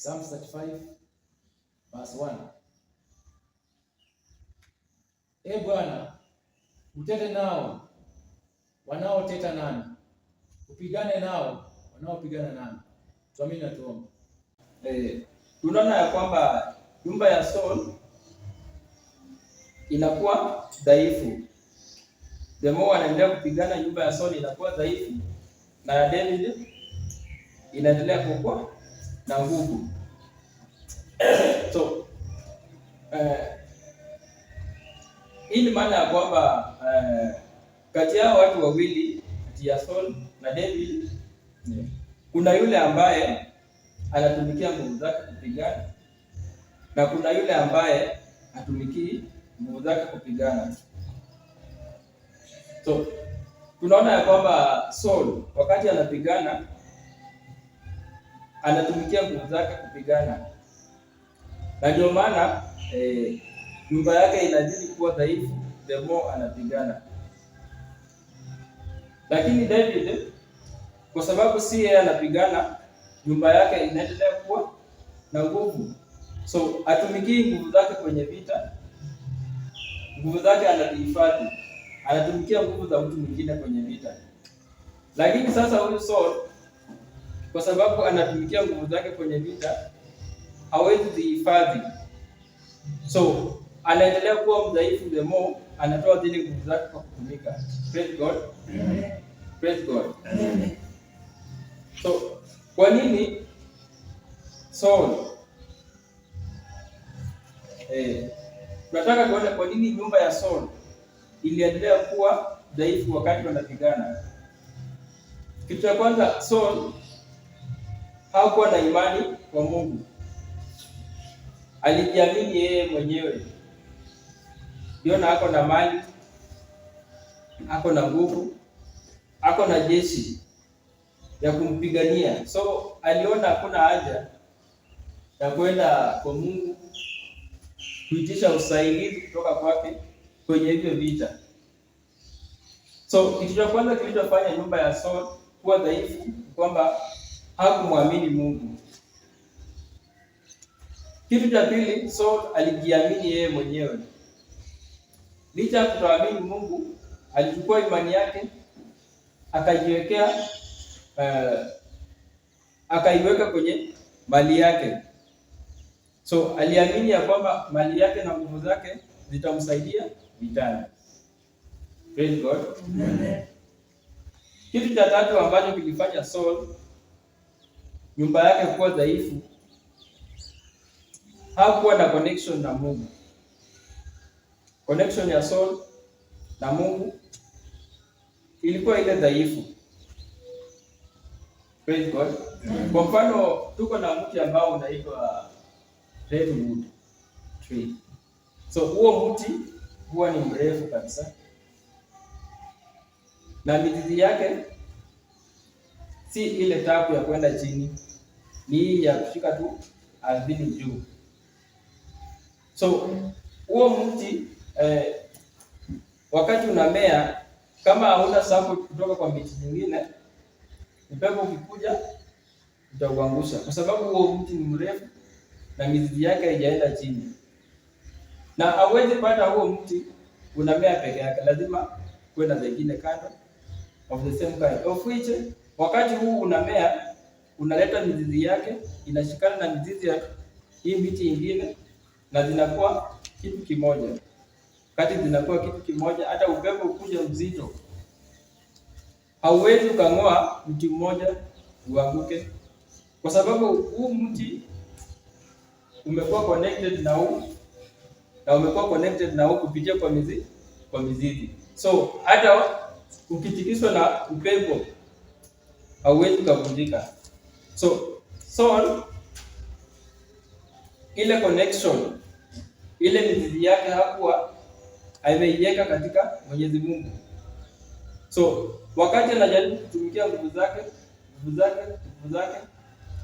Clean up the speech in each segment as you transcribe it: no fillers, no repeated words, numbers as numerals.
Psalm 35 verse 1. E Bwana, utete nao wanaoteta nami, upigane nao wanaopigana nami. Tuamini na tuombe. Tunaona ya kwamba nyumba ya Saul inakuwa dhaifu. The more wanaendelea kupigana, nyumba ya Saul inakuwa dhaifu na ya David inaendelea kukua na nguvu. So hii ni maana ya kwamba kati ya watu wawili, kati ya Saul na David, kuna yule ambaye anatumikia nguvu zake kupigana na kuna yule ambaye hatumikii nguvu zake kupigana. So tunaona ya kwamba Saul wakati anapigana anatumikia nguvu zake kupigana, na ndio maana nyumba yake inazidi kuwa dhaifu the more anapigana. Lakini David, kwa sababu si yeye anapigana, nyumba yake inaendelea kuwa na nguvu. So atumikii nguvu zake kwenye vita, nguvu zake anazihifadhi, anatumikia nguvu za mtu mwingine kwenye vita. Lakini sasa huyu Saul, kwa sababu anatumikia nguvu zake kwenye vita, hawezi zihifadhi. So anaendelea kuwa mdhaifu the more anatoa zile nguvu zake kwa kutumika. Praise God. Amen. Praise God. Amen. So kwa nini Saul? Tunataka kuona kwa nini nyumba ya Saul iliendelea kuwa dhaifu wakati wanapigana. Kitu cha kwanza, Saul hakuwa na imani kwa Mungu. Alijiamini yeye mwenyewe. Ndio, ako na mali, ako na nguvu, ako na jeshi ya kumpigania. So aliona hakuna haja ya kwenda kwa Mungu kuitisha usaidizi kutoka kwake kwenye hivyo vita. So kitu cha kwanza kilichofanya nyumba ya Saul kuwa dhaifu kwamba hakumwamini Mungu. Kitu cha pili, Saul alijiamini yeye mwenyewe. Licha ya kutoamini Mungu, alichukua imani yake akajiwekea akaiweka kwenye mali yake. So aliamini ya kwamba mali yake na nguvu zake zitamsaidia vitani. Praise God. Amen. Kitu cha tatu ambacho kilifanya Saul nyumba yake kuwa dhaifu, hakuwa na connection na Mungu. Connection ya Saul na Mungu ilikuwa ile dhaifu. Praise God. Kwa mfano, tuko na mti ambao unaitwa redwood tree. So huo mti huwa ni mrefu kabisa, na mizizi yake si ile tapu ya kwenda chini, ni hii ya kushika tu ardhini juu. So huo mti wakati unamea, kama hauna support kutoka kwa miti nyingine, upepo ukikuja utauangusha, kwa sababu huo mti ni mrefu na mizizi yake haijaenda chini. Na hauwezi pata huo mti unamea peke yake, lazima kuwe na vingine kando of the same kind, of which wakati huu unamea unaleta mizizi yake inashikana na mizizi ya hii miti ingine na zinakuwa kitu kimoja. Wakati zinakuwa kitu kimoja, hata upepo ukuja mzito, hauwezi ukang'oa mti mmoja uanguke, kwa sababu huu mti umekuwa connected na huu na umekuwa connected na huu kupitia kwa mizizi. So hata ukitikiswa na upepo hauwezi kuvunjika. So Saul, ile connection, ile mizizi yake hakuwa ameiweka katika Mwenyezi Mungu. So wakati anajaribu kutumikia nguvu zake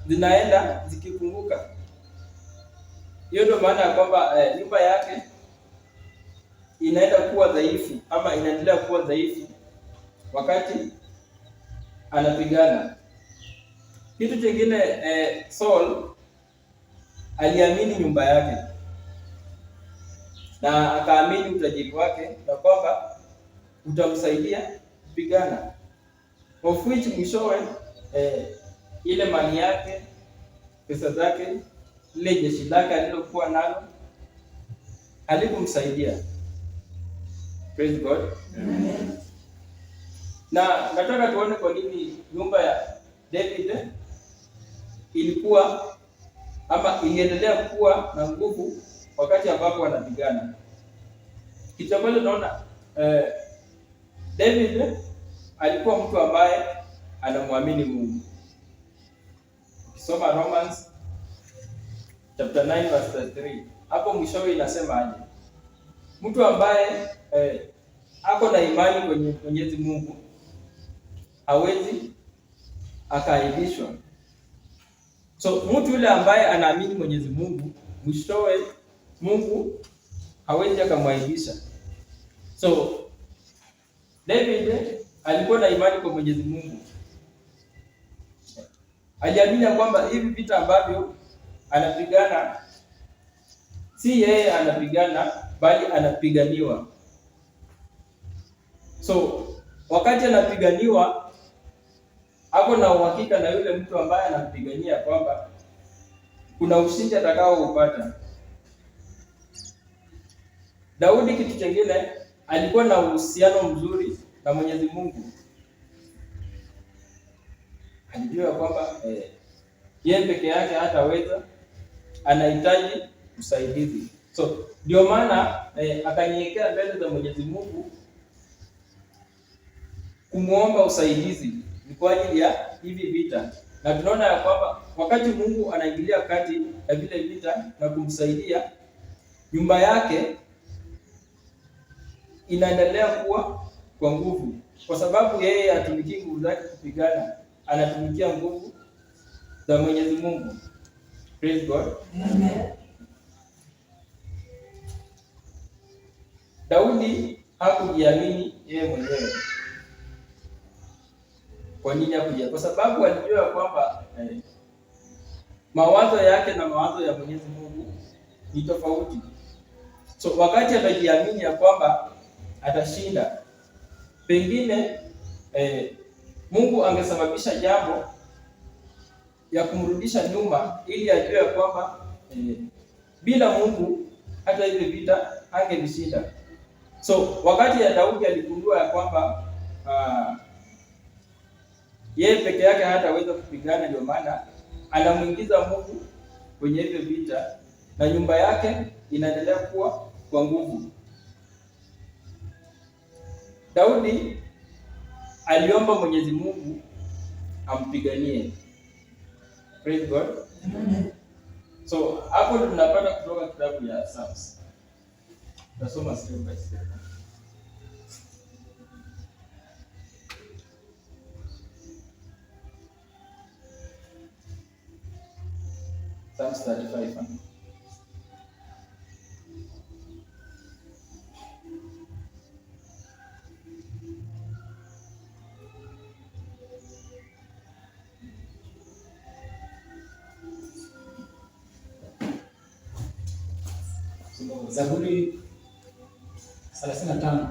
zinaenda zikipunguka. Hiyo ndio maana ya kwamba nyumba yake inaenda kuwa dhaifu ama inaendelea kuwa dhaifu wakati anapigana. Kitu kingine, Saul aliamini nyumba yake na akaamini utajiri wake na kwamba utamsaidia kupigana, of which mwishowe ile mali yake, pesa zake, ile jeshi lake alilokuwa nalo halikumsaidia. Praise God. Amen. Na nataka tuone kwa nini nyumba ya David ilikuwa ama iliendelea kuwa na nguvu wakati ambapo wanapigana. Kitu cha kwanza tunaona David alikuwa mtu ambaye anamwamini Mungu. Ukisoma Romans chapter 9 verse 3, hapo mwishowe inasema aje? Mtu ambaye ako na imani kwenye Mwenyezi Mungu hawezi akaaibishwa. So mtu yule ambaye anaamini Mwenyezi Mungu, mwishowe Mungu hawezi akamwaibisha. So David alikuwa na imani kwa Mwenyezi Mungu. Aliamini kwamba hivi vita ambavyo anapigana si yeye anapigana, bali anapiganiwa. So wakati anapiganiwa, hapo na uhakika na yule mtu ambaye anampigania kwamba kuna ushindi atakao upata. Daudi, kitu kingine, alikuwa na uhusiano mzuri na Mwenyezi Mungu. Alijua kwamba yeye peke yake hataweza, anahitaji usaidizi. So ndio maana akanyenyekea mbele za Mwenyezi Mungu kumuomba usaidizi ni kwa ajili ya hivi vita. Na tunaona ya kwamba wakati Mungu anaingilia kati ya vile vita na kumsaidia, nyumba yake inaendelea kuwa kwa nguvu, kwa sababu yeye hatumiki nguvu zake kupigana, anatumikia nguvu za Mwenyezi Mungu. Praise God. Amen. Daudi hakujiamini yeye mwenyewe. Kwa nini hakujiamini? Kwa sababu alijua kwamba mawazo yake na mawazo ya Mwenyezi Mungu ni tofauti. So wakati atajiamini ya kwamba atashinda, pengine Mungu angesababisha jambo ya kumrudisha nyuma ili ajue kwamba bila Mungu hata ile vita angelishinda. So wakati ya Daudi aligundua ya kwamba yeye peke yake hataweza kupigana, ndio maana anamuingiza Mungu kwenye hiyo vita na nyumba yake inaendelea kuwa kwa nguvu. Daudi aliomba Mwenyezi Mungu ampiganie. Praise God. Amen. So hapo tunapata kutoka kitabu ya Psalms. Tasoma step by step. Psalms 35. Zaburi 35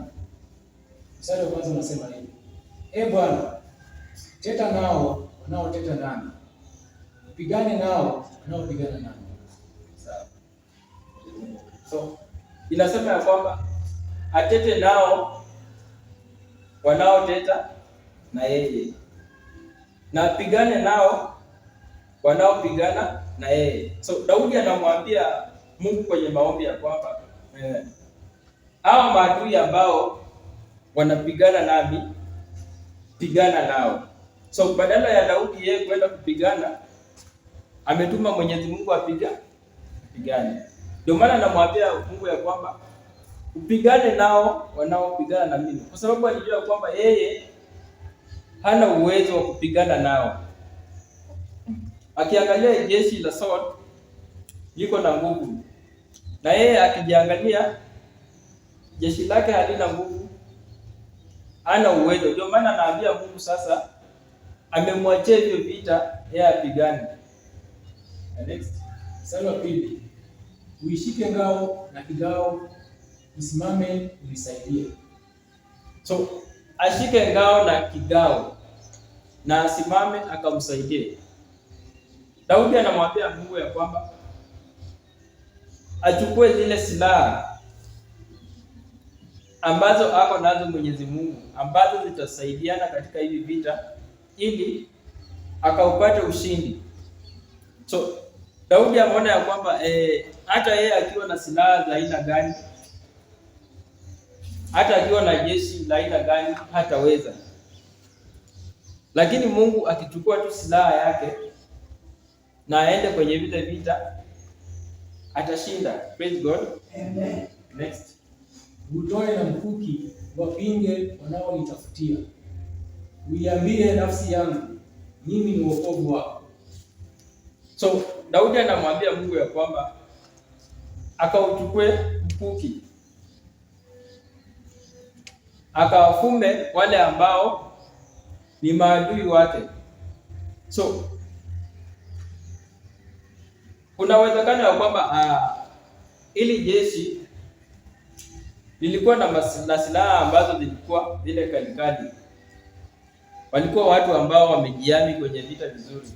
mstari wa kwanza unasema hivi: Bwana, teta nao wanaoteta nami, upigane nao wanaopigana nami. Sawa. So inasema ya kwamba atete nao wanaoteta na yeye na apigane nao wanaopigana na yeye. So Daudi anamwambia Mungu kwenye maombi ya kwamba hawa maadui ambao wanapigana nami, pigana nao. So badala ya Daudi yeye kwenda kupigana, ametuma Mwenyezi Mungu apigane. Ndio maana anamwambia Mungu ya kwamba upigane nao wanaopigana na mimi, kwa sababu alijua kwamba yeye hana uwezo wa kupigana nao. Akiangalia jeshi la Saul liko na nguvu, na yeye akijiangalia jeshi lake halina nguvu, hana uwezo. Ndio maana anaambia Mungu sasa amemwachia hiyo vita yeye apigane. Next. Mstari wa pili, uishike ngao na kigao, usimame unisaidie. So ashike ngao na kigao na asimame akamsaidie. Daudi anamwambia Mungu ya kwamba achukue zile silaha ambazo ako nazo Mwenyezi Mungu, ambazo zitasaidiana katika hivi vita ili akaupate ushindi. So Daudi ameona ya kwamba hata yeye akiwa na silaha za aina gani, hata akiwa na jeshi la aina gani hataweza, lakini Mungu akichukua tu silaha yake na aende kwenye vita atashinda. Praise God. Amen. Next. Utoe na mkuki wapinge wanaonitafutia. Uiambie nafsi yangu, mimi ni wokovu wako. So Daudi anamwambia Mungu ya kwamba akauchukue mkuki akawafume wale ambao ni maadui wake. So kuna uwezekano ya kwamba ili jeshi lilikuwa na silaha ambazo zilikuwa zile kalikali. Walikuwa watu ambao wamejiami kwenye vita vizuri.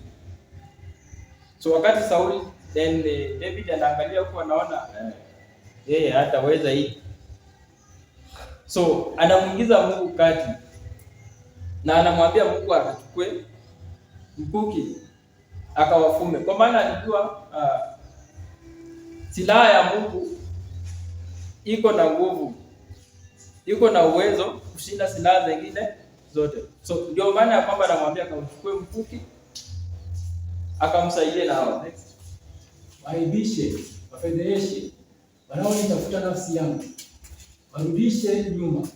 So wakati Sauli then David anaangalia huko, anaona yeye hataweza hii. So anamuingiza Mungu kati na anamwambia Mungu akachukue mkuki akawafume, kwa maana alijua silaha ya Mungu iko na nguvu, iko na uwezo kushinda silaha zingine zote. So ndio maana ya kwamba anamwambia akachukue mkuki akamsaidia na hao. Next. Waibishe, wafedheshe wanaonitafuta nafsi yangu, warudishe nyuma,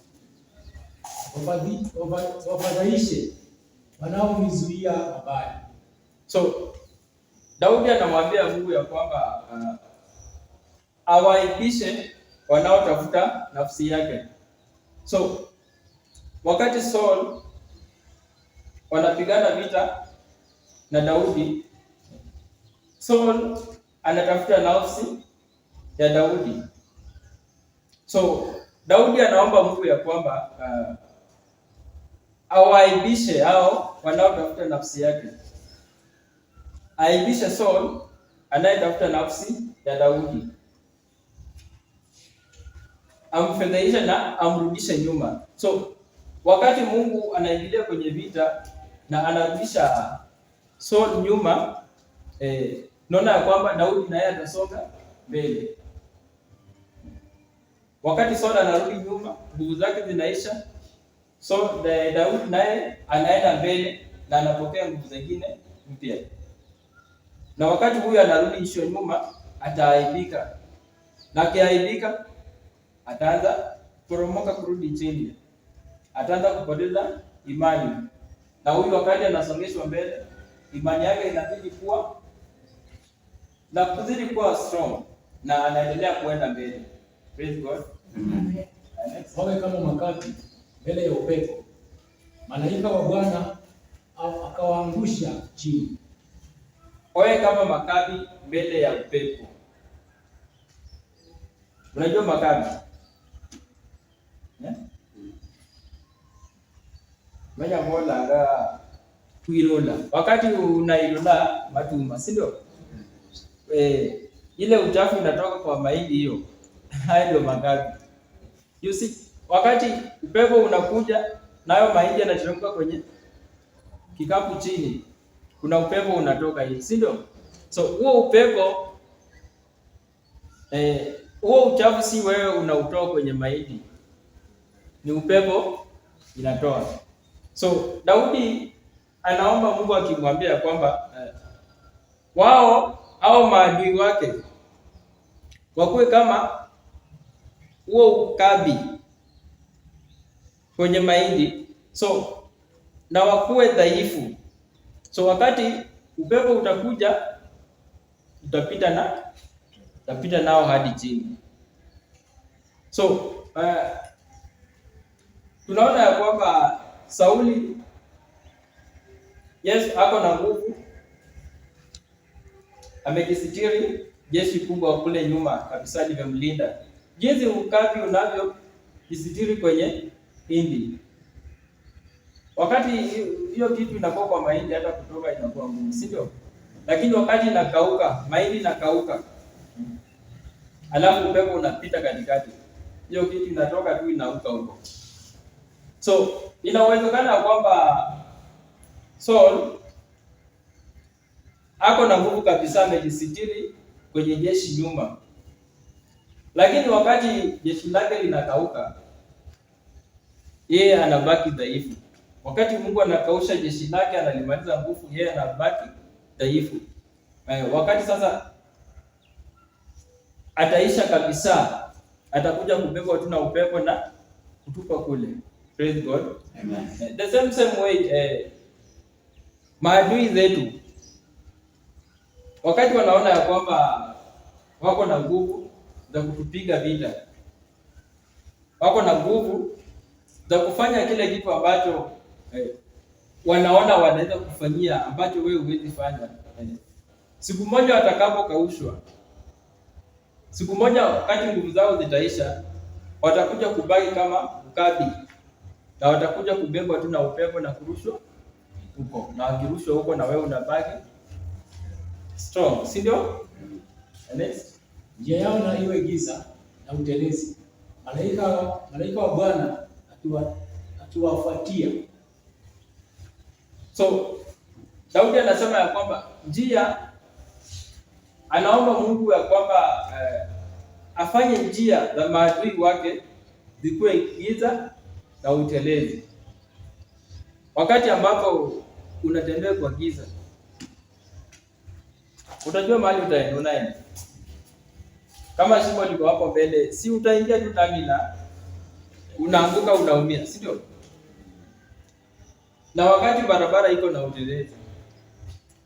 wafadhaishe wanaonizuia mabaya. So Daudi anamwambia Mungu ya kwamba awaibishe wanaotafuta nafsi yake. So wakati Saul wanapigana vita na Daudi, Saul anatafuta nafsi ya Daudi. So Daudi anaomba Mungu ya kwamba awaibishe hao wanaotafuta nafsi yake. Aibishe Saul anayetafuta nafsi ya Daudi, amfedhaishe na amrudishe nyuma. So wakati Mungu anaingilia kwenye vita na anarudisha Saul nyuma, naona ya kwamba Daudi naye atasonga mbele. Wakati Saul anarudi nyuma, nguvu zake zinaisha. So Daudi naye anaenda mbele na anapokea nguvu zingine mpya. Na wakati huyu anarudi nyuma, ataaibika. Na akiaibika, ataanza poromoka kurudi chini. Ataanza kupoteza imani. Na huyu wakati anasongeshwa mbele, imani yake inazidi kuwa na kuzidi kuwa strong na anaendelea kuenda mbele. Praise God. Amen. Wawe kama makapi mbele ya upepo, malaika wa Bwana akawaangusha chini. Wawe kama makapi mbele ya upepo. Unajua makapi? Manya mola ga kuirola. Wakati unairola matuma, si ndio? Ile uchafu inatoka kwa mahindi hiyo. Hayo ndio makapi. You see, wakati upepo unakuja nayo mahindi yanateremka kwenye kikapu chini, kuna upepo unatoka hivi, si ndio? So huo upepo huo uchafu si wewe unautoa kwenye mahindi, ni upepo inatoa. So Daudi anaomba Mungu akimwambia kwamba wao au maadui wake wakuwe kama huo ukabi kwenye mahindi, so na wakuwe dhaifu. So wakati upepo utakuja, utapita nao hadi chini. So tunaona ya kwamba Sauli, yes, ako na nguvu, amejisitiri, jeshi kubwa kule nyuma kabisa limemlinda. Jinsi ukapi unavyojisitiri kwenye hindi. Wakati hiyo kitu inakuwa kwa mahindi, hata kutoka inakuwa ngumu, si ndio? Lakini wakati inakauka, mahindi inakauka, alafu upepo unapita katikati, hiyo kitu inatoka tu inauka huko. So inawezekana kwamba Saul ako na nguvu kabisa, amejisitiri kwenye jeshi nyuma, lakini wakati jeshi lake linakauka, yeye anabaki dhaifu. Wakati Mungu anakausha jeshi lake, analimaliza nguvu, yeye anabaki dhaifu. Wakati sasa ataisha kabisa, atakuja kubebwa tu na upepo na kutupa kule. Praise God. Amen. The same way, maadui zetu wakati wanaona ya kwamba wako na nguvu za kutupiga vita, wako na nguvu za kufanya kile kitu ambacho wanaona wanaweza kufanyia ambacho wewe huwezi fanya. Siku moja watakapokaushwa, siku moja wakati nguvu zao zitaisha, watakuja kubaki kama ukapi, na watakuja kubebwa tu na upepo na kurushwa huko, na wakirushwa huko na wewe unabaki strong, si ndio? Next. Njia yao na iwe giza na utelezi, malaika wa Bwana akiwafuatia. So Daudi anasema ya kwamba njia, anaomba Mungu ya kwamba afanye njia za maadui wake zikuwe giza na utelezi. Wakati ambapo unatembea kwa giza, utajua mahali utaenda. Kama shimo liko hapo mbele, si utaingia tu ndani na unaanguka, unaumia, si ndio? Na wakati barabara iko na utelezi,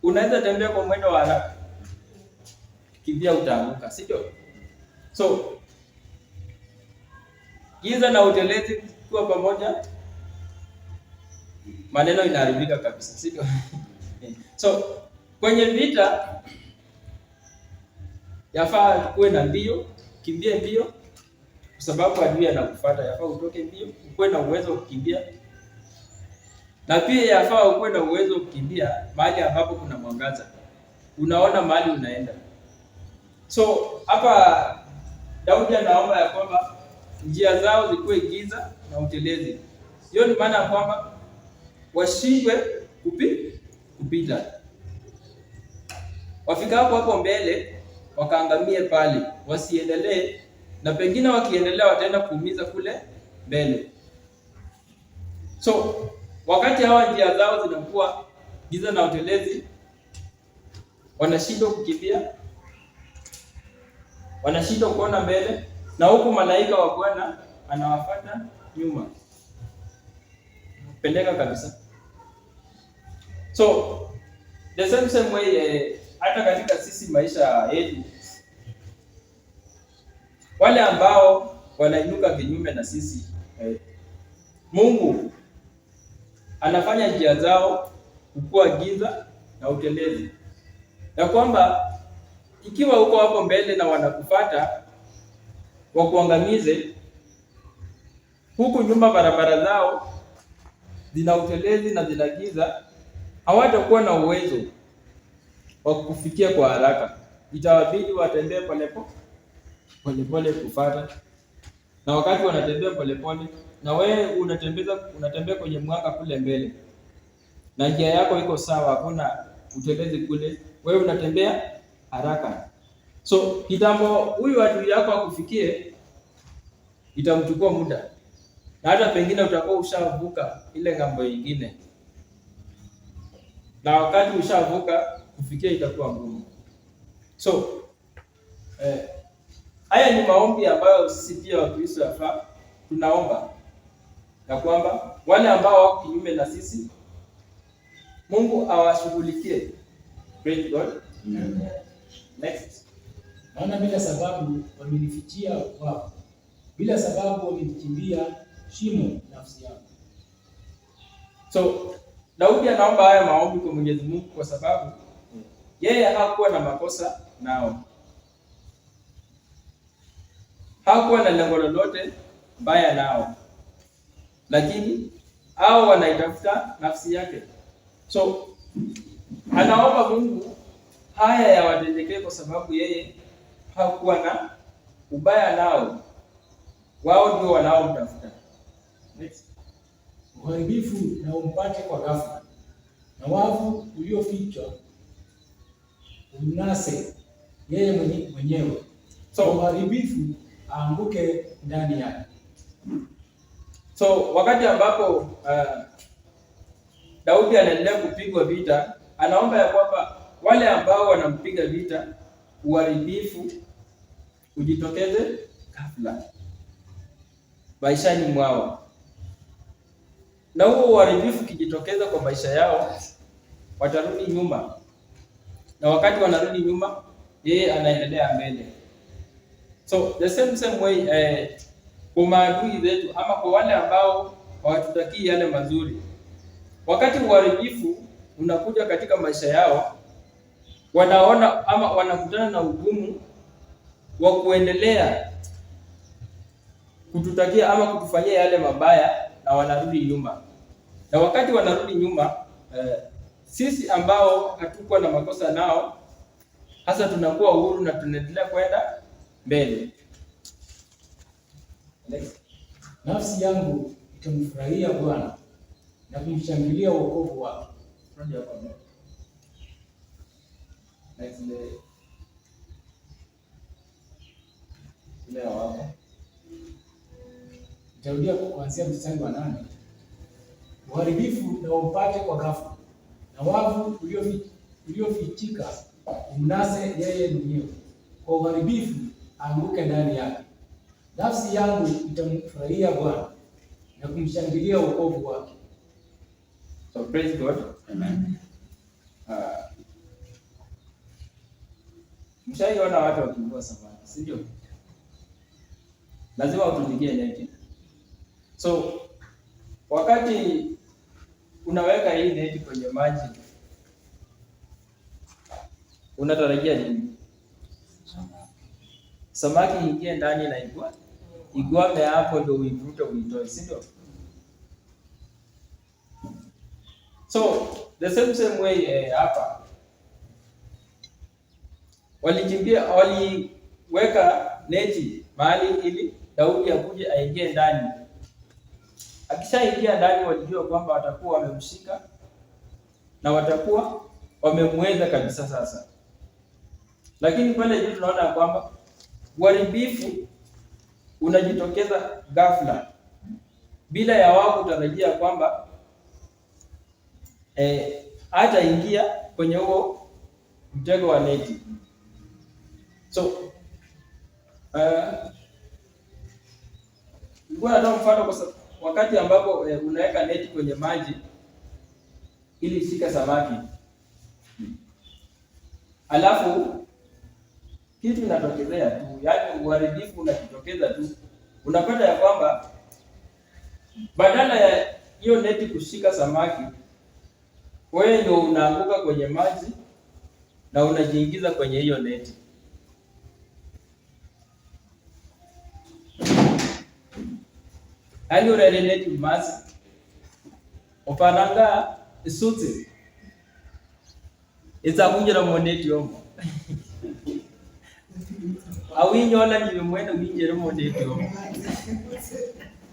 unaweza tembea kwa mwendo wa haraka, kimbia utaanguka, si ndio? So giza na utelezi kwa pamoja, maneno inaharibika kabisa, si ndio? So kwenye vita yafaa kuwe na mbio, kimbie mbio, kwa sababu adui anakufuata. Yafaa utoke mbio, ukuwe na uwezo wa kukimbia, na pia yafaa ukuwe na uwezo wa kukimbia mahali ambapo kuna mwangaza, unaona mahali unaenda. So hapa Daudi anaomba ya kwamba njia zao zikuwe giza na utelezi. Hiyo ni maana ya kwamba washindwe kupita, wafika hapo mbele wakaangamie pale, wasiendelee, na pengine wakiendelea wataenda kuumiza kule mbele. So wakati hawa njia zao zinakuwa giza na utelezi, wanashindwa kukimbia, wanashindwa kuona mbele, na huku malaika wa Bwana anawafuata nyuma, pendeka kabisa. So the same way, hata katika sisi maisha yetu, wale ambao wanainuka vinyume na sisi, Mungu anafanya njia zao kukua giza na utelezi, na kwamba ikiwa uko hapo mbele na wanakufuata wakuangamize, huku nyuma barabara zao zina utelezi na zina giza, hawatakuwa na uwezo wa kufikia kwa haraka. Itawabidi watembee polepole kufuata, na wakati wanatembea polepole, na wewe unatembea kwenye mwanga kule mbele, na njia yako iko sawa, hakuna utelezi kule, wewe unatembea haraka. So kitambo huyu adui yako akufikie, itamchukua muda, na hata pengine utakuwa ushavuka ile ngambo nyingine, na wakati ushavuka kufikia itakuwa ngumu. So haya ni maombi ambayo sisi pia Wakristo yafaa tunaomba, na kwamba wale ambao wako kinyume na sisi, Mungu awashughulikie. Praise God. Next. Maana bila sababu wamenifichia wao, bila sababu wamenikimbia shimo nafsi yao. So Daudi anaomba haya maombi kwa Mwenyezi Mungu kwa sababu yeye hakuwa na makosa nao, hakuwa na lengo lolote mbaya nao, lakini hao wanaitafuta nafsi yake. So anaomba Mungu haya yawatendekee kwa sababu yeye hakuwa na ubaya nao, wao ndio wanaomtafuta. Uharibifu na umpate kwa ghafla, na wavu uliofichwa umnase yeye mwenyewe. So uharibifu aanguke ndani yake. So wakati ambapo Daudi anaendelea kupigwa vita, anaomba ya kwamba wale ambao wanampiga vita, uharibifu ujitokeze ghafla maishani mwao, na huo uharibifu kijitokeza kwa maisha yao, watarudi nyuma, na wakati wanarudi nyuma, yeye anaendelea mbele. So the same way kwa maadui zetu ama kwa wale ambao hawatutakii yale mazuri, wakati uharibifu unakuja katika maisha yao, wanaona ama wanakutana na ugumu wa kuendelea kututakia ama kutufanyia yale mabaya, na wanarudi nyuma. Na wakati wanarudi nyuma, sisi ambao hatukuwa na makosa nao, hasa tunakuwa uhuru na tunaendelea kwenda mbele. Nafsi yangu itamfurahia Bwana na kumshangilia wokovu wake. Nitarudia kuanzia mstari wa 8. Uharibifu na umpate kwa ghafla, na wavu uliofichika umnase yeye mwenyewe. Kwa uharibifu aanguke ndani yake. Nafsi yangu itamfurahia Bwana na kumshangilia wokovu wake. So praise God. Amen. Mshaiona watu wakivua samaki, si ndio? Lazima utumikie neti. So wakati unaweka hii neti kwenye maji, unatarajia nini? Samaki ingie ndani na igwame hapo, ndio uivute uitoe, si ndio? So the same way hapa waliweka neti mahali ili Daudi akuje aingie ndani. Akishaingia ndani, walijua kwamba watakuwa wamemshika na watakuwa wamemweza kabisa sasa. Lakini pale juu tunaona kwamba uharibifu unajitokeza ghafla bila ya wao kutarajia kwamba hataingia kwenye huo mtego wa neti. So nilikuwa natoa mfano kwa wakati ambapo unaweka neti kwenye maji ili ishike samaki, alafu kitu inatokezea tu, yaani uharibifu unajitokeza tu. Unapata ya kwamba badala ya hiyo neti kushika samaki, wewe ndio unaanguka kwenye maji na unajiingiza kwenye hiyo neti. Yaani urele neti masi opananga isutse izakunjira mu neti yomo awinyola niwe mwene winjere mu neti yomo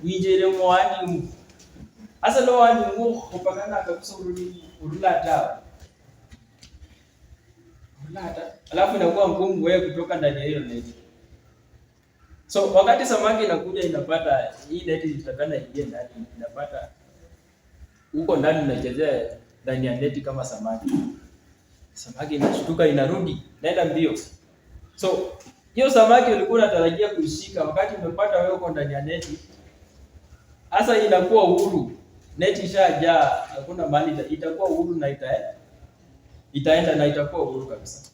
winjere mu wani asa no wani ngo opangana kabisa urulata alafu inakuwa ngumu wewe kutoka ndani ya hiyo neti. So wakati samaki inakuja inapata hii neti itakana ingie ndani, inapata huko ndani inachezea ndani ya neti kama samaki. Samaki inashtuka, inarudi, naenda mbio. So hiyo samaki ulikuwa unatarajia kuishika, wakati umepata wewe uko ndani ya neti, hasa inakuwa uhuru. Neti ishajaa, hakuna mali, itakuwa uhuru na itaenda na itakuwa uhuru kabisa.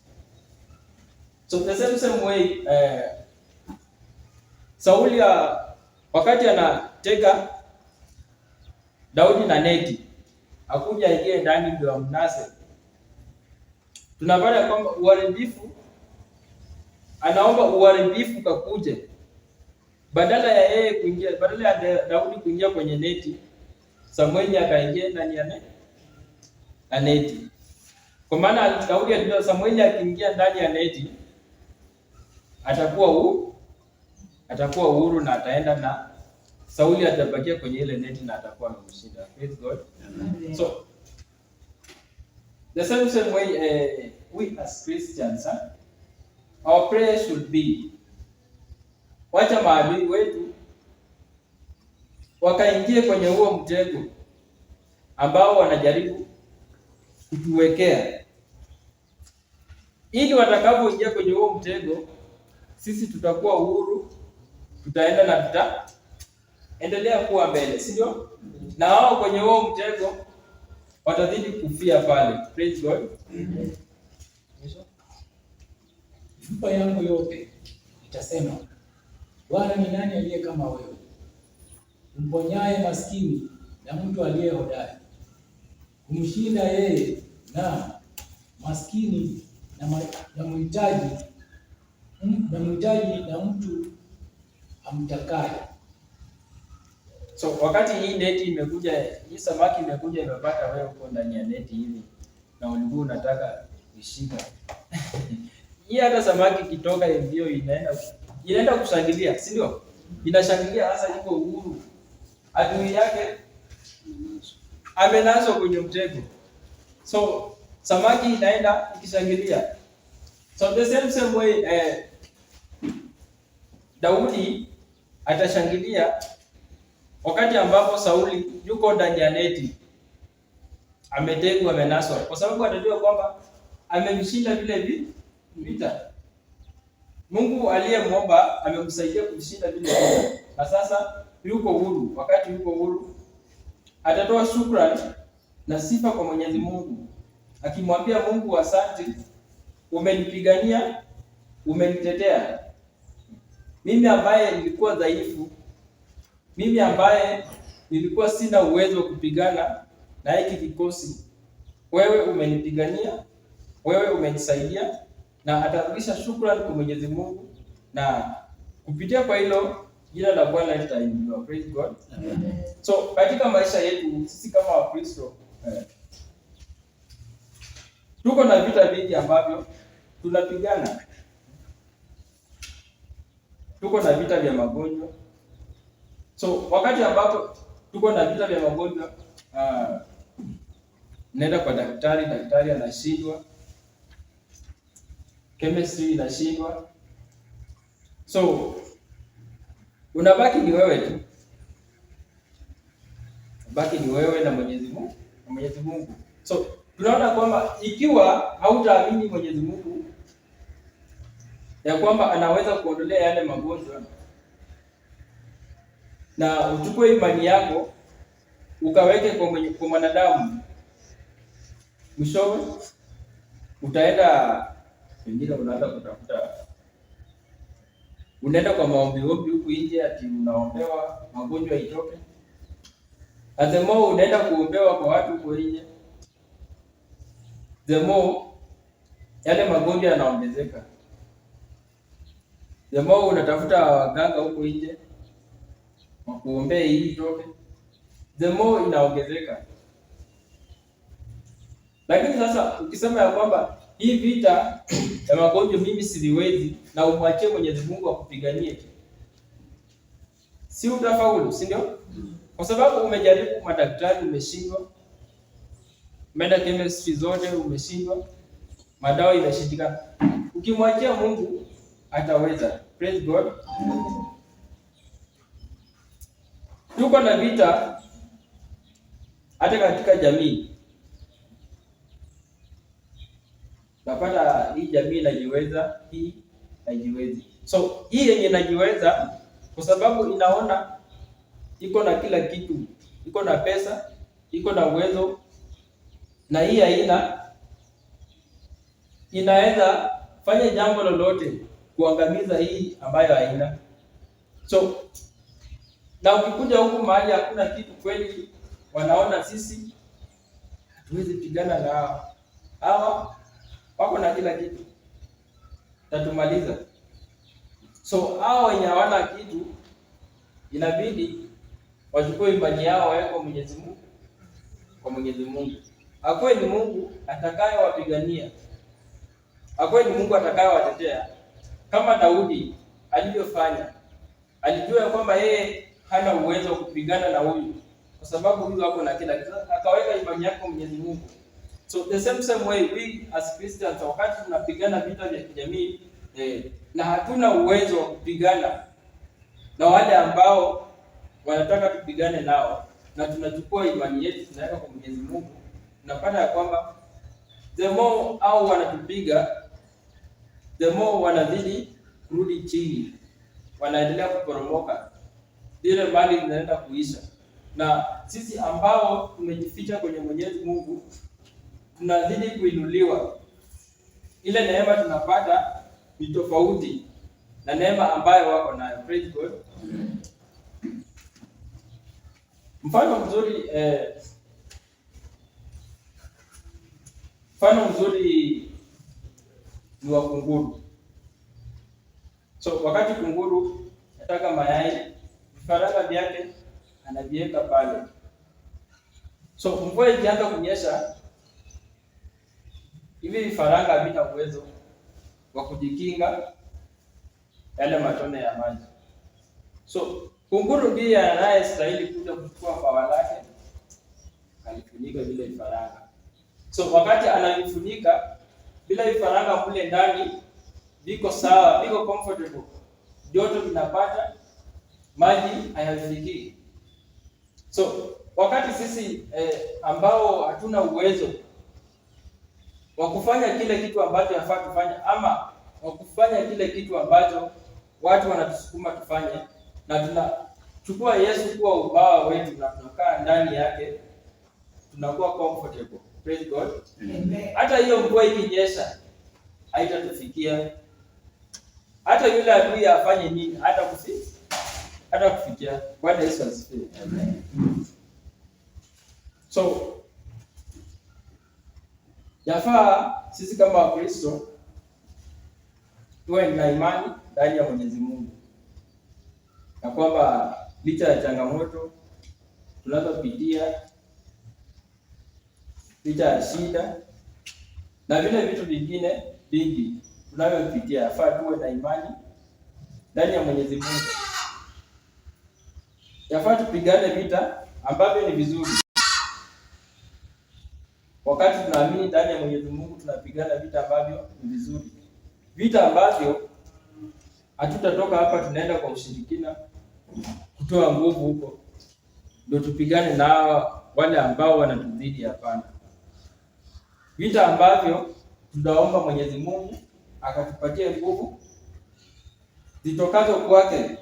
So the same way Sauli wakati anateka Daudi na neti, akuja ingie ndani ndio amnase. tunapata kwamba uharibifu, anaomba uharibifu kakuje, badala ya Daudi kuingia kwenye neti, Samueli akaingia ndani ya neti. Kwa maana Daudi alijua Samueli akiingia ndani ya neti atakuwa uhuru na ataenda na Sauli atabakia kwenye ile neti na atakuwa amemshinda. Praise God. Amen. So the same way we as Christians, our prayer should be, wacha maadui wetu wakaingie kwenye huo mtego ambao wanajaribu kutuwekea, ili watakapoingia kwenye huo mtego sisi tutakuwa uhuru, tutaenda na tutaendelea kuwa mbele, si ndio? Na wao kwenye huo mtego watazidi kufia pale. Praise God. Amen. Mifupa yangu yote itasema, Bwana ni nani aliye kama wewe, umponyaye maskini na mtu aliye hodari, kumshinda yeye na maskini na mhitaji na mtu amtakaye. So wakati hii neti imekuja, hii samaki imekuja imepata wewe uko ndani ya neti hivi na ulikuwa unataka kushika hii, hata samaki kitoka hiyo inaenda kushangilia, si ndio? Inashangilia hasa iko uhuru, adui yake amenaswa kwenye mtego, so samaki inaenda ikishangilia. So the same way Daudi atashangilia wakati ambapo Sauli yuko ndani ya neti, ametegwa, amenaswa, kwa sababu atajua kwamba amemshinda vile vita. Mungu aliyemwomba amemsaidia kumshinda vile vita, na sasa yuko huru. Wakati yuko huru, atatoa shukrani na sifa kwa Mwenyezi Mungu, akimwambia Mungu, asante, umenipigania, umenitetea mimi ambaye nilikuwa dhaifu, mimi ambaye nilikuwa sina uwezo wa kupigana na hiki kikosi. Wewe umenipigania, wewe umenisaidia, na atarudisha shukrani kwa Mwenyezi Mungu, na kupitia kwa hilo jina la Bwana litainuliwa. Praise God. Amen. So katika maisha yetu sisi kama Wakristo tuko na vita vingi ambavyo tunapigana. Tuko na vita vya magonjwa. So wakati ambapo tuko na vita vya magonjwa, nenda kwa daktari anashindwa, chemistry inashindwa, so unabaki ni wewe tu, baki ni wewe na Mwenyezi Mungu. So tunaona kwamba ikiwa hautaamini Mwenyezi Mungu ya kwamba anaweza kuondolea yale magonjwa, na uchukue imani yako ukaweke kwa mwanadamu, mwishowe utaenda pengine unaenda kwa maombi huku nje, ati unaombewa magonjwa itoke. The more unaenda kuombewa kwa watu huko nje, the more yale magonjwa yanaongezeka. The more unatafuta waganga huko nje wakuombee hii itoke, the more inaongezeka. Lakini sasa ukisema ya kwamba hii vita ya magonjwa mimi siliwezi, na umwachie Mwenyezi Mungu akupiganie, si utafaulu, si ndio? Kwa sababu umejaribu madaktari, umeshindwa, umeenda chemistry zote umeshindwa, madawa imeshindikana. Ukimwachia Mungu ataweza. Praise God. Tuko na vita hata katika jamii. Napata hii jamii inajiweza, hii haijiwezi. So hii yenye inajiweza kwa sababu inaona iko na kila kitu, iko na pesa, iko na uwezo, na hii haina, inaweza fanya jambo lolote kuangamiza hii ambayo haina. So na ukikuja huku mahali hakuna kitu kweli, wanaona sisi hatuwezi pigana na hawa wako na kila kitu, tatumaliza. So hao wenye hawana kitu inabidi wachukue imani yao waweke kwa Mwenyezi Mungu, kwa Mwenyezi Mungu. Akuwe ni Mungu atakayewapigania, akuwe ni Mungu atakayewatetea, kama Daudi alivyofanya. Alijua kwamba yeye hana uwezo wa kupigana na huyu, kwa sababu huyu wako na kila kitu, akaweka imani yake kwa Mwenyezi Mungu. So the same way we as Christians, wakati tunapigana vita vya kijamii na hatuna uwezo wa kupigana na wale ambao wanataka tupigane nao, na tunachukua imani yetu tunaweka kwa Mwenyezi Mungu, tunapata ya kwamba the more au wanatupiga, the more wanazidi kurudi chini, wanaendelea kuporomoka, zile mali zinaenda kuisha. Na sisi ambao tumejificha kwenye Mwenyezi Mungu tunazidi kuinuliwa. Ile neema tunapata ni tofauti na neema ambayo wako nayo. Praise God. Mfano mzuri ni wa kunguru. So wakati kunguru nataka mayai, vifaranga vyake anaviweka pale. So mvua ikianza kunyesha, hivi vifaranga havina uwezo wa kujikinga yale matone ya maji. So kunguru ndiye anayestahili kuja kuchukua pawa lake alifunika vile vifaranga. So wakati anavifunika bila vifaranga kule ndani, viko sawa, viko comfortable, joto linapata, maji hayafikii. So wakati sisi ambao hatuna uwezo wa kufanya kile kitu ambacho yafaa kufanya, ama wa kufanya kile kitu ambacho watu wanatusukuma tufanye, na tunachukua Yesu kuwa ubawa wetu na tunakaa ndani yake, tunakuwa comfortable. Praise God. Amen. Hata hiyo mvua ikinyesha haitatufikia. Hata yule adui afanye nini hata kufikia. Bwana Yesu asifiwe. Amen. So yafaa sisi kama Wakristo tuwe na imani ndani ya Mwenyezi Mungu, na kwamba licha ya changamoto tunazopitia, licha ya shida na vile vitu vingine vingi tunavyopitia, yafaa tuwe na imani ndani ya Mwenyezi Mungu. Yafaa tupigane vita ambavyo ni vizuri. Wakati tunaamini ndani ya Mwenyezi Mungu, tunapigana vita ambavyo ni vizuri, vita ambavyo hatutatoka hapa tunaenda kwa ushirikina kutoa nguvu huko ndio tupigane na wale ambao wanatuzidi. Hapana, vita ambavyo tunaomba Mwenyezi Mungu akatupatie nguvu zitokazo kwake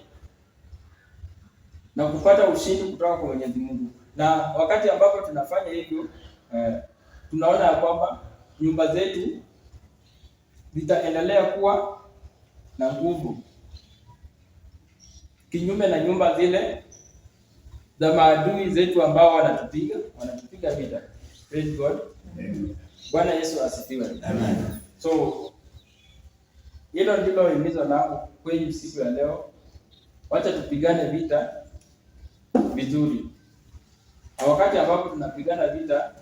na kupata ushindi kutoka kwa Mwenyezi Mungu. Na wakati ambapo tunafanya hivyo, tunaona ya kwamba nyumba zetu zitaendelea kuwa na nguvu, kinyume na nyumba zile za maadui zetu ambao wanatupiga vita. Praise God. Amen. Bwana Yesu asifiwe. Amen. So hilo ndilo himizo langu kwenye siku ya leo. Wacha tupigane vita vizuri. Na wakati ambapo tunapigana vita,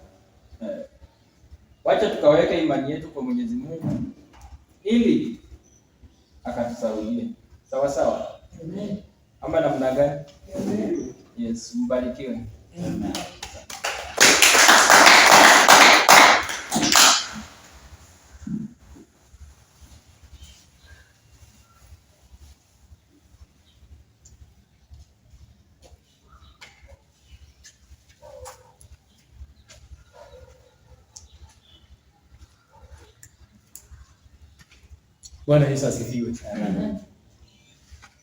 wacha tukaweka imani yetu kwa Mwenyezi Mungu ili akatusaulie. Sawa sawa? Amen. Ama namna gani? Amen. Yes, mbarikiwe. Amen. Bwana Yesu asifiwe. Amen.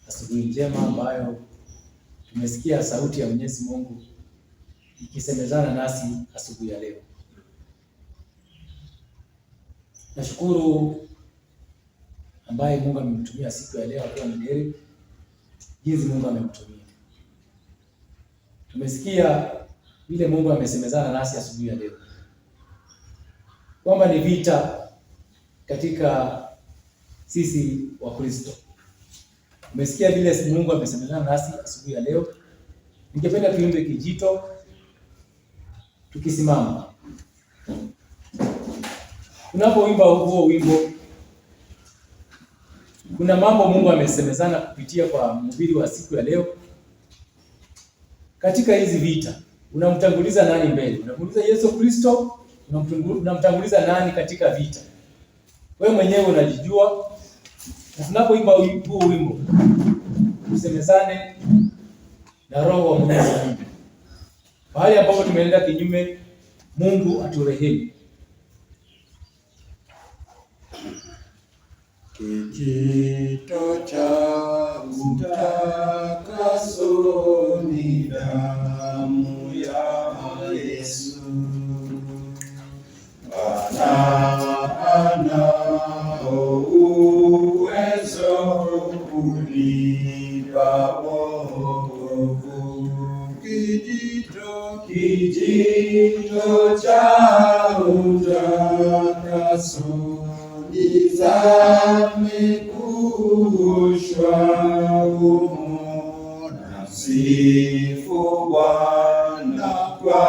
Asubuhi njema ambayo tumesikia sauti ya Mwenyezi Mungu ikisemezana nasi asubuhi ya leo. Nashukuru ambaye Mungu amemtumia siku ya leo akiwa ni Derek, jinsi Mungu amemtumia. Tumesikia vile Mungu amesemezana nasi asubuhi ya leo, kwamba ni vita katika sisi wa Kristo. Umesikia vile Mungu amesemezana nasi asubuhi ya leo. Ningependa tuimbe kijito tukisimama. Tunapoimba huo wimbo, kuna mambo Mungu amesemezana kupitia kwa mhubiri wa siku ya leo. Katika hizi vita, unamtanguliza nani mbele? Unamtanguliza Yesu Kristo? Unamtanguliza nani katika vita? Wewe mwenyewe unajijua. Na tunapoimba huo wimbo, tusemezane na Roho wa Mungu. Mahali ambapo tumeenda kinyume, Mungu aturehemu. Kijito cha utakaso ni damu ya Yesu. Anao uwezo kulipa wokovu. Kijito cha utakaso nizame kuoshwa humo, namsifu Bwana kwa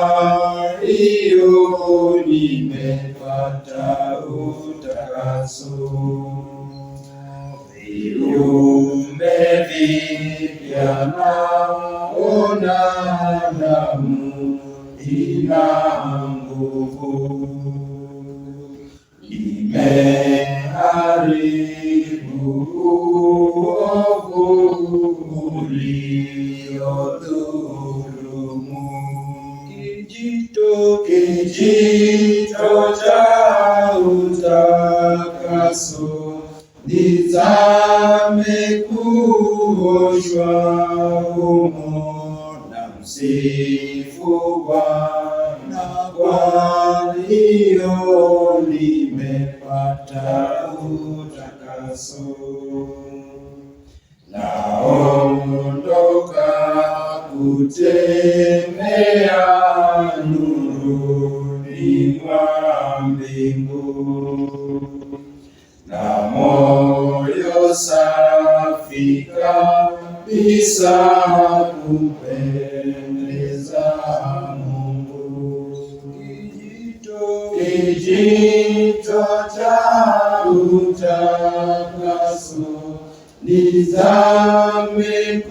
hiyo nimepata utakaso. Viumbe vipya naona, damu ina nguvu, imeharibu uovu uliodhulumu. Kijito cha utakaso nizame kuoshwa humo, namsifu Bwana kwa hiyo nimepata utakaso. Naondoka kutembea nuruni mwa mbingu, na moyo safi kabisa kumpendeza Mungu. Kijito cha utakaso nizame